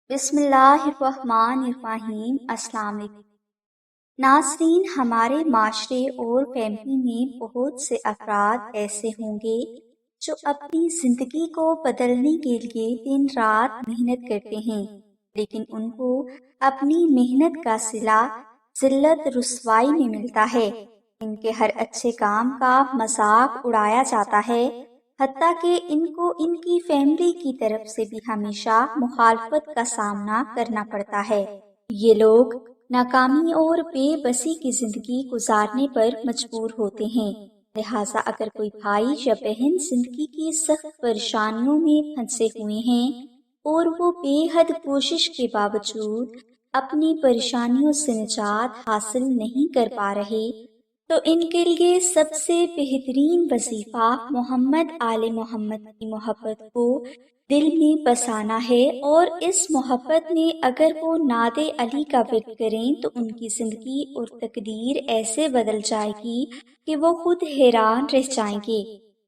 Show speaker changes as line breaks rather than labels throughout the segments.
بسم اللہ الرحمن الرحیم۔ السلام علیکم ناظرین، ہمارے معاشرے اور فیملی میں بہت سے افراد ایسے ہوں گے جو اپنی زندگی کو بدلنے کے لیے دن رات محنت کرتے ہیں، لیکن ان کو اپنی محنت کا صلہ ذلت رسوائی میں ملتا ہے۔ ان کے ہر اچھے کام کا مذاق اڑایا جاتا ہے، حتیٰ کہ ان کو ان کی فیملی کی طرف سے بھی ہمیشہ مخالفت کا سامنا کرنا پڑتا ہے۔ یہ لوگ ناکامی اور بے بسی کی زندگی گزارنے پر مجبور ہوتے ہیں، لہٰذا اگر کوئی بھائی یا بہن زندگی کی سخت پریشانیوں میں پھنسے ہوئے ہیں اور وہ بے حد کوشش کے باوجود اپنی پریشانیوں سے نجات حاصل نہیں کر پا رہے، تو ان کے لیے سب سے بہترین وظیفہ محمد آل محمد کی محبت کو دل میں بسانا ہے، اور اس محبت میں اگر وہ نعت علی کا ورد کریں تو ان کی زندگی اور تقدیر ایسے بدل جائے گی کہ وہ خود حیران رہ جائیں گے۔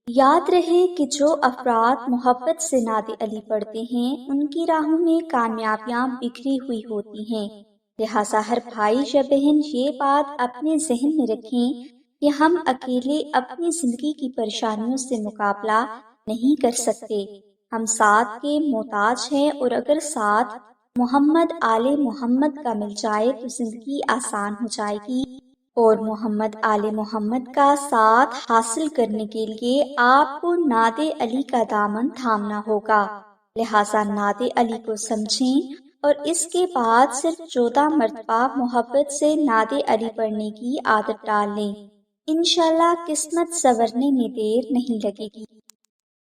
یاد رہے کہ جو افراد محبت سے نعت علی پڑھتے ہیں ان کی راہوں میں کامیابیاں بکھری ہوئی ہوتی ہیں، لہٰذا ہر بھائی یا بہن یہ بات اپنے ذہن میں رکھیں کہ ہم اکیلے اپنی زندگی کی پریشانیوں سے مقابلہ نہیں کر سکتے، ہم ساتھ کے محتاج ہیں، اور اگر ساتھ محمد آل محمد کا مل جائے تو زندگی آسان ہو جائے گی۔ اور محمد آل محمد کا ساتھ حاصل کرنے کے لیے آپ کو نعت علی کا دامن تھامنا ہوگا، لہٰذا نعت علی کو سمجھیں اور اس کے بعد صرف 14 مرتبہ محبت سے نعت علی پڑھنے کی عادت ڈال لیں۔ انشاءاللہ قسمت سنورنے میں دیر نہیں لگے گی۔